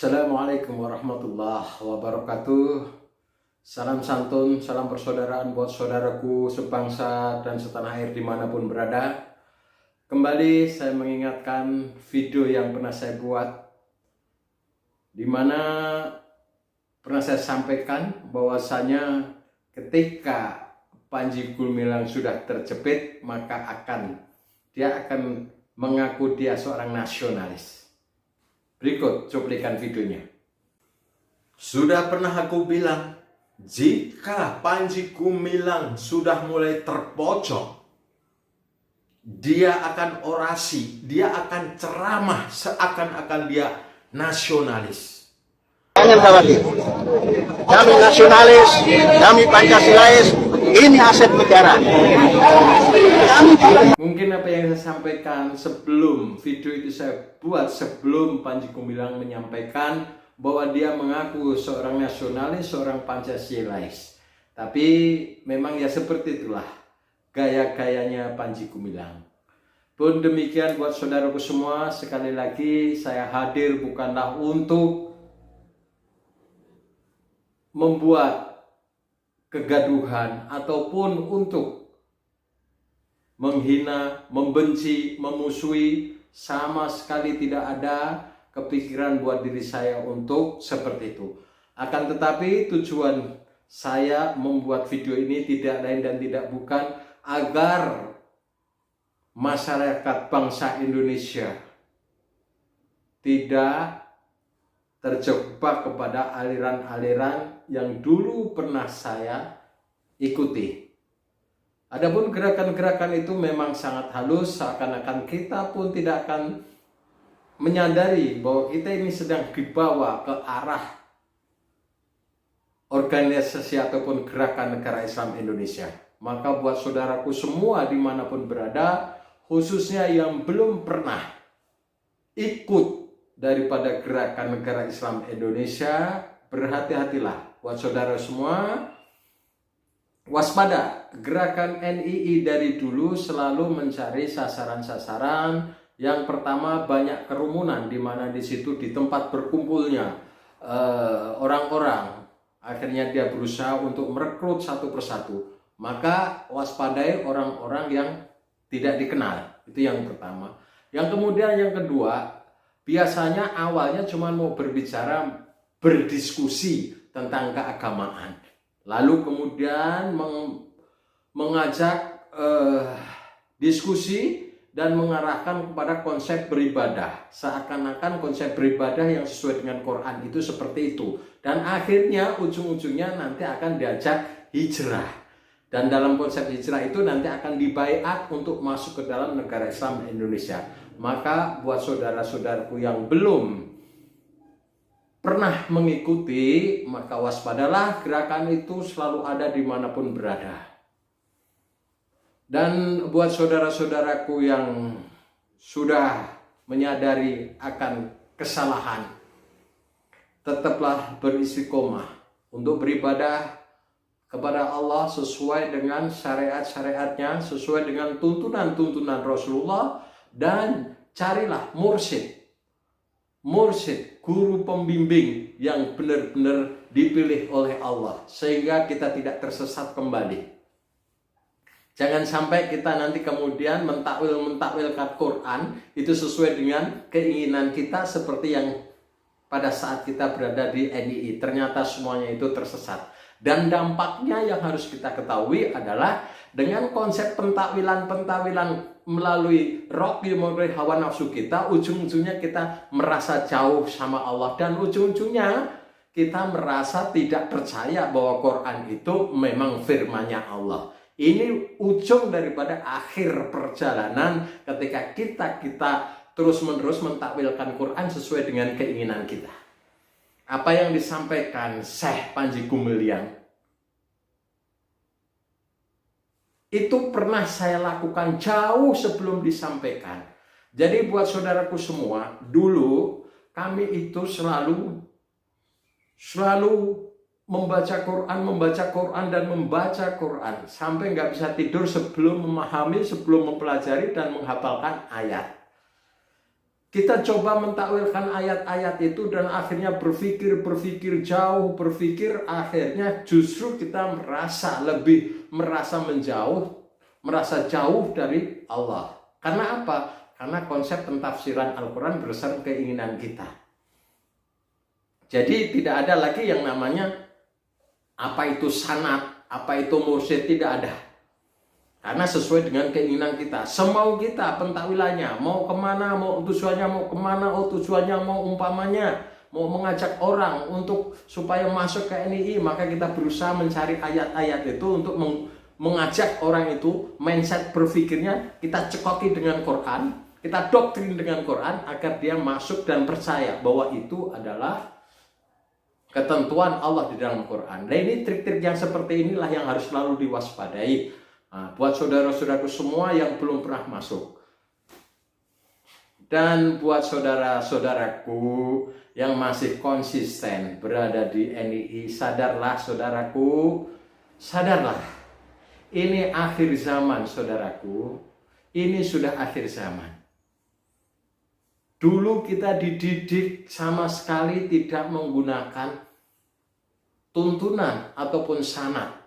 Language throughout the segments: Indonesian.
Assalamualaikum warahmatullahi wabarakatuh. Salam santun, salam persaudaraan buat saudaraku sebangsa dan setanah air dimanapun berada. Kembali saya mengingatkan video yang pernah saya buat, dimana pernah saya sampaikan bahwasanya ketika Panji Gumilang sudah terjepit, maka dia akan mengaku dia seorang nasionalis. Berikut cuplikan videonya. Sudah pernah aku bilang, jika Panji Gumilang sudah mulai terpojok, dia akan orasi, dia akan ceramah seakan-akan dia nasionalis. Jangan khawatir, kami nasionalis, kami Pancasilais, ini aset negara. Mungkin apa yang saya sampaikan sebelum video itu saya buat, sebelum Panji Gumilang menyampaikan bahwa dia mengaku seorang nasionalis, seorang Pancasilais. Tapi memang ya seperti itulah gaya-gayanya Panji Gumilang. Pun demikian buat saudaraku semua, sekali lagi saya hadir bukanlah untuk membuat kegaduhan ataupun untuk menghina, membenci, memusuhi. Sama sekali tidak ada kepikiran buat diri saya untuk seperti itu. Akan tetapi tujuan saya membuat video ini tidak lain dan tidak bukan agar masyarakat bangsa Indonesia tidak terjebak kepada aliran-aliran yang dulu pernah saya ikuti. Adapun gerakan-gerakan itu memang sangat halus, seakan-akan kita pun tidak akan menyadari bahwa kita ini sedang dibawa ke arah organisasi ataupun gerakan negara Islam Indonesia. Maka buat saudaraku semua dimanapun berada, khususnya yang belum pernah ikut daripada gerakan negara Islam Indonesia, berhati-hatilah. Buat saudara semua, waspada. Gerakan NII dari dulu selalu mencari sasaran-sasaran. Yang pertama, banyak kerumunan, di mana di situ di tempat berkumpulnya orang-orang. Akhirnya dia berusaha untuk merekrut satu persatu. Maka waspadai orang-orang yang tidak dikenal. Itu yang pertama. Yang kemudian yang kedua, biasanya awalnya cuma mau berbicara, berdiskusi tentang keagamaan. Lalu kemudian mengajak diskusi dan mengarahkan kepada konsep beribadah. Seakan-akan konsep beribadah yang sesuai dengan Quran itu seperti itu. Dan akhirnya ujung-ujungnya nanti akan diajak hijrah. Dan dalam konsep hijrah itu nanti akan dibaiat untuk masuk ke dalam negara Islam Indonesia. Maka buat saudara-saudaraku yang belum pernah mengikuti, maka waspadalah, gerakan itu selalu ada dimanapun berada. Dan buat saudara-saudaraku yang sudah menyadari akan kesalahan, tetaplah beristiqomah untuk beribadah kepada Allah sesuai dengan syariat-syariatnya, sesuai dengan tuntunan-tuntunan Rasulullah. Dan carilah mursyid, guru pembimbing yang benar-benar dipilih oleh Allah, sehingga kita tidak tersesat kembali. Jangan sampai kita nanti kemudian mentakwilkan Quran itu sesuai dengan keinginan kita, seperti yang pada saat kita berada di NII. Ternyata semuanya itu tersesat. Dan dampaknya yang harus kita ketahui adalah dengan konsep pentakwilan melalui melalui hawa nafsu kita, ujung-ujungnya kita merasa jauh sama Allah. Dan ujung-ujungnya kita merasa tidak percaya bahwa Quran itu memang firman-Nya Allah. Ini ujung daripada akhir perjalanan ketika kita terus-menerus mentakwilkan Quran sesuai dengan keinginan kita. Apa yang disampaikan Syekh Panji Gumilang itu pernah saya lakukan jauh sebelum disampaikan. Jadi buat saudaraku semua, dulu kami itu selalu membaca Quran dan membaca Quran sampai nggak bisa tidur sebelum memahami, sebelum mempelajari dan menghafalkan ayat. Kita coba mentakwilkan ayat-ayat itu dan akhirnya berpikir jauh, akhirnya justru kita merasa menjauh, merasa jauh dari Allah. Karena apa? Karena konsep pentafsiran Al-Quran berdasarkan keinginan kita. Jadi tidak ada lagi yang namanya apa itu sanad, apa itu mursyid, tidak ada. Karena sesuai dengan keinginan kita, semau kita pentakwilannya, mau kemana, mau tujuannya mau umpamanya, mau mengajak orang untuk supaya masuk ke NII, maka kita berusaha mencari ayat-ayat itu untuk mengajak orang itu, mindset berpikirnya kita cekoki dengan Quran, kita doktrin dengan Quran agar dia masuk dan percaya bahwa itu adalah ketentuan Allah di dalam Quran. Nah, ini trik-trik yang seperti inilah yang harus selalu diwaspadai. Nah, buat saudara-saudaraku semua yang belum pernah masuk, dan buat saudara-saudaraku yang masih konsisten berada di NII, sadarlah saudaraku, sadarlah. Ini akhir zaman saudaraku, ini sudah akhir zaman. Dulu kita dididik sama sekali tidak menggunakan tuntunan ataupun sanad.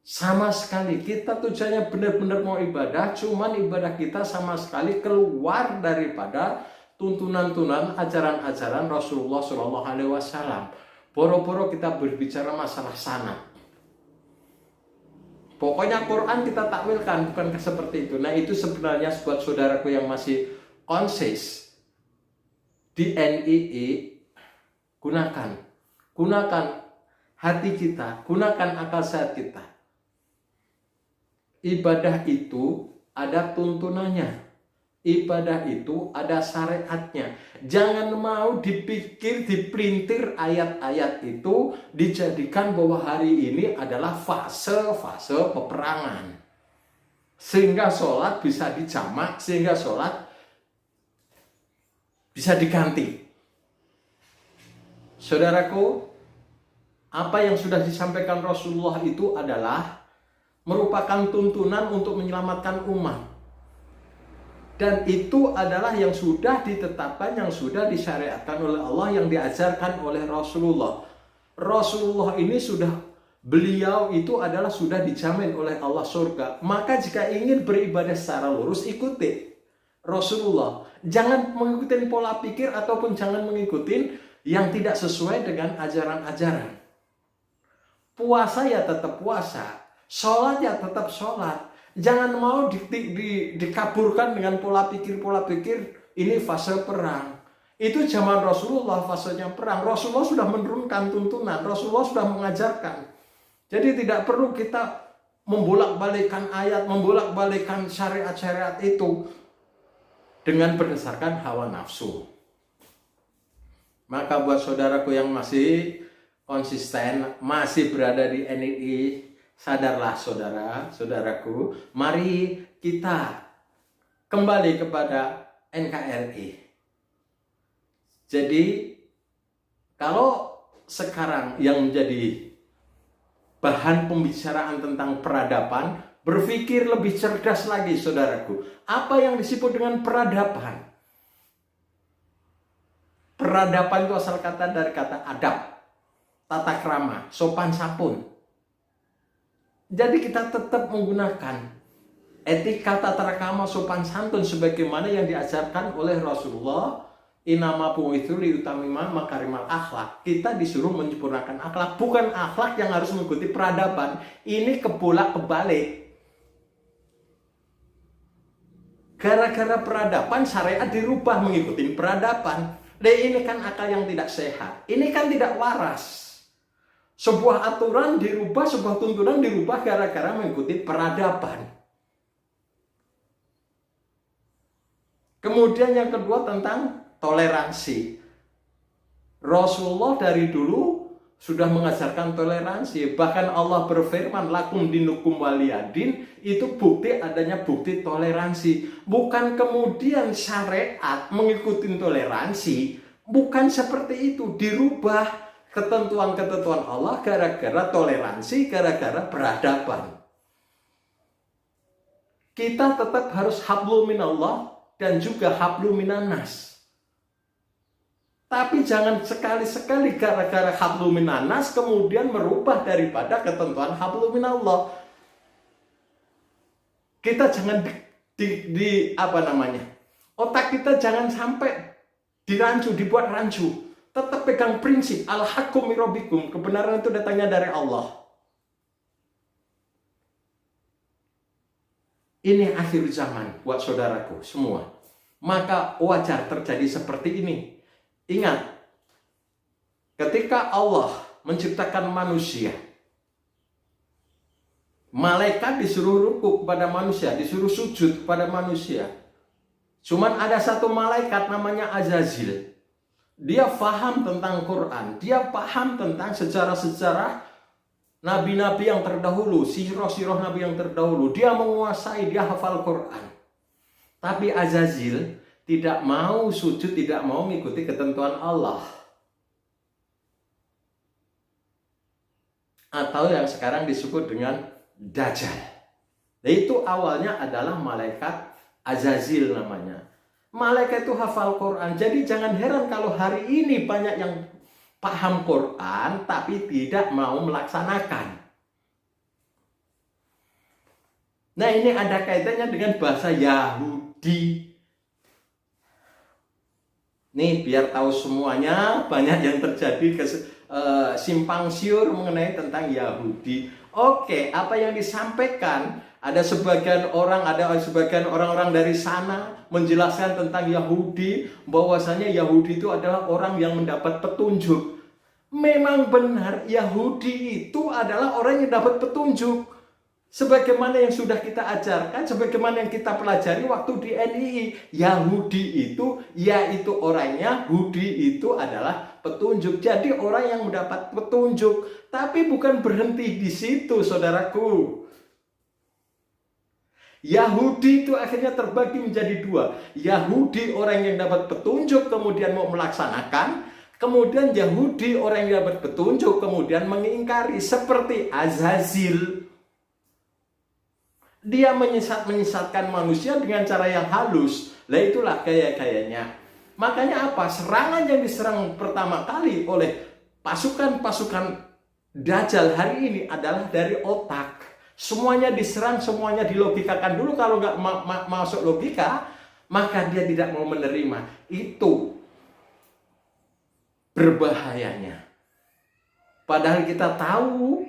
Sama sekali kita tujuannya benar-benar mau ibadah, cuman ibadah kita sama sekali keluar daripada tuntunan-tuntunan ajaran-ajaran Rasulullah SAW. Boro-boro kita berbicara masalah sanad. Pokoknya Quran kita takwilkan, bukan seperti itu. Nah, itu sebenarnya buat saudaraku yang masih konsis di NII, gunakan hati kita, gunakan akal sehat kita. Ibadah itu ada tuntunannya, ibadah itu ada syariatnya. Jangan mau dipelintir ayat-ayat itu dijadikan bahwa hari ini adalah fase peperangan, sehingga sholat bisa dijamak, sehingga sholat bisa diganti. Saudaraku, apa yang sudah disampaikan Rasulullah itu adalah merupakan tuntunan untuk menyelamatkan umat. Dan itu adalah yang sudah ditetapkan, yang sudah disyariatkan oleh Allah, yang diajarkan oleh Rasulullah. Rasulullah ini beliau itu adalah sudah dijamin oleh Allah surga. Maka jika ingin beribadah secara lurus, ikuti Rasulullah. Jangan mengikuti pola pikir ataupun jangan mengikuti yang tidak sesuai dengan ajaran-ajaran. Puasa ya tetap puasa, sholat ya tetap sholat. Jangan mau dikaburkan dengan pola pikir ini fase perang. Itu zaman Rasulullah fasenya perang. Rasulullah sudah menurunkan tuntunan, Rasulullah sudah mengajarkan. Jadi tidak perlu kita membolak-balikan ayat, membolak-balikan syariat-syariat itu dengan berdasarkan hawa nafsu. Maka buat saudaraku yang masih konsisten, masih berada di NII, sadarlah saudaraku, mari kita kembali kepada NKRI. Jadi kalau sekarang yang menjadi bahan pembicaraan tentang peradaban, berpikir lebih cerdas lagi saudaraku. Apa yang disebut dengan peradaban? Peradaban itu asal kata dari kata adab, tata krama, sopan santun. Jadi kita tetap menggunakan etika tata krama sopan santun sebagaimana yang diajarkan oleh Rasulullah. Inama bu'itsu liutammima makarimal akhlak. Kita disuruh menyempurnakan akhlak, bukan akhlak yang harus mengikuti peradaban. Ini kebolak-kebalik. Gara-gara peradaban syariat dirubah mengikuti peradaban. Ini kan akal yang tidak sehat. Ini kan tidak waras. Sebuah aturan dirubah, sebuah tuntunan dirubah gara-gara mengikuti peradaban. Kemudian yang kedua tentang toleransi. Rasulullah dari dulu sudah mengajarkan toleransi. Bahkan Allah berfirman, lakum dinukum waliyadin, itu bukti adanya bukti toleransi. Bukan kemudian syariat mengikuti toleransi. Bukan seperti itu, dirubah ketentuan-ketentuan Allah gara-gara toleransi, gara-gara peradaban. Kita tetap harus hablum minallah dan juga hablum minan nas. Tapi jangan sekali-sekali gara-gara hablum minan nas kemudian merubah daripada ketentuan hablum minallah. Kita jangan otak kita jangan sampai dirancu, dibuat rancu. Tetap pegang prinsip al-haqqu min rabbikum, kebenaran itu datangnya dari Allah. Ini akhir zaman buat saudaraku semua. Maka wajar terjadi seperti ini. Ingat, ketika Allah menciptakan manusia, malaikat disuruh rukuk kepada manusia, disuruh sujud kepada manusia. Cuman ada satu malaikat namanya Azazil. Dia paham tentang Quran, dia paham tentang sejarah-sejarah nabi-nabi yang terdahulu, sirah-sirah nabi yang terdahulu. Dia menguasai, dia hafal Quran. Tapi Azazil tidak mau sujud, tidak mau mengikuti ketentuan Allah. Atau yang sekarang disebut dengan Dajjal. Nah, itu awalnya adalah malaikat Azazil namanya. Malaikat itu hafal Quran. Jadi jangan heran kalau hari ini banyak yang paham Quran tapi tidak mau melaksanakan. Nah, ini ada kaitannya dengan bahasa Yahudi. Nih, biar tahu semuanya, banyak yang terjadi simpang siur mengenai tentang Yahudi. Oke, apa yang disampaikan, ada sebagian orang-orang dari sana menjelaskan tentang Yahudi, bahwasanya Yahudi itu adalah orang yang mendapat petunjuk. Memang benar, Yahudi itu adalah orang yang dapat petunjuk. Sebagaimana yang sudah kita ajarkan, sebagaimana yang kita pelajari waktu di NII, Yahudi itu, yaitu orangnya, Hudi itu adalah petunjuk. Jadi orang yang mendapat petunjuk, tapi bukan berhenti di situ, saudaraku. Yahudi itu akhirnya terbagi menjadi dua. Yahudi orang yang dapat petunjuk kemudian mau melaksanakan, kemudian Yahudi orang yang dapat petunjuk kemudian mengingkari, seperti Azazil. Dia menyesatkan manusia dengan cara yang halus. Lah itulah gaya-gayanya. Makanya apa? Serangan yang diserang pertama kali oleh pasukan-pasukan Dajjal hari ini adalah dari otak. Semuanya diserang, semuanya dilogikakan dulu. Kalau nggak masuk logika, maka dia tidak mau menerima. Itu berbahayanya. Padahal kita tahu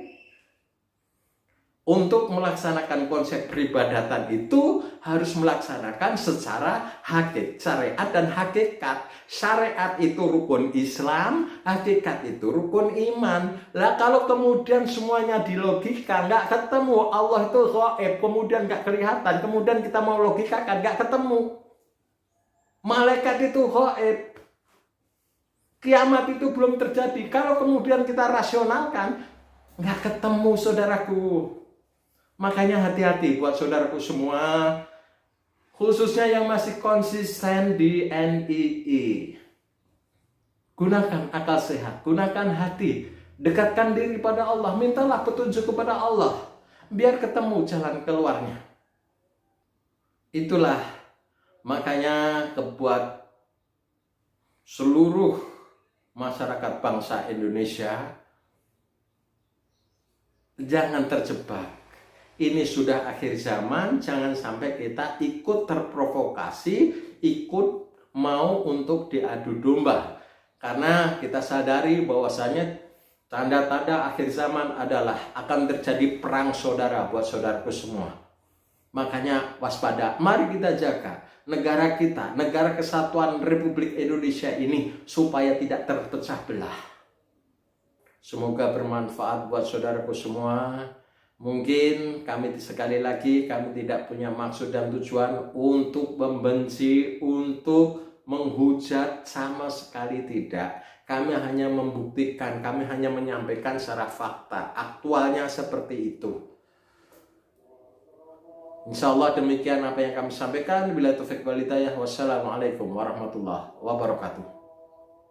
untuk melaksanakan konsep peribadatan itu harus melaksanakan secara syariat dan hakikat. Syariat itu rukun Islam, hakikat itu rukun iman. Lah kalau kemudian semuanya dilogika, nggak ketemu, Allah itu ghaib, kemudian nggak kelihatan, kemudian kita mau logikakan, nggak ketemu. Malaikat itu ghaib, kiamat itu belum terjadi. Kalau kemudian kita rasionalkan, nggak ketemu, saudaraku. Makanya hati-hati buat saudaraku semua, khususnya yang masih konsisten di NII. Gunakan akal sehat, gunakan hati, dekatkan diri pada Allah, mintalah petunjuk kepada Allah, biar ketemu jalan keluarnya. Itulah makanya kebuat seluruh masyarakat bangsa Indonesia jangan terjebak. Ini sudah akhir zaman, jangan sampai kita ikut terprovokasi, ikut mau untuk diadu domba. Karena kita sadari bahwasanya tanda-tanda akhir zaman adalah akan terjadi perang saudara buat saudaraku semua. Makanya waspada, mari kita jaga negara kita, negara kesatuan Republik Indonesia ini supaya tidak terpecah belah. Semoga bermanfaat buat saudaraku semua. Mungkin kami sekali lagi, kami tidak punya maksud dan tujuan untuk membenci, untuk menghujat, sama sekali tidak. Kami hanya membuktikan, kami hanya menyampaikan secara fakta, aktualnya seperti itu. Insya Allah demikian apa yang kami sampaikan. Bila taufiq wal hidayah, wassalamualaikum warahmatullahi wabarakatuh.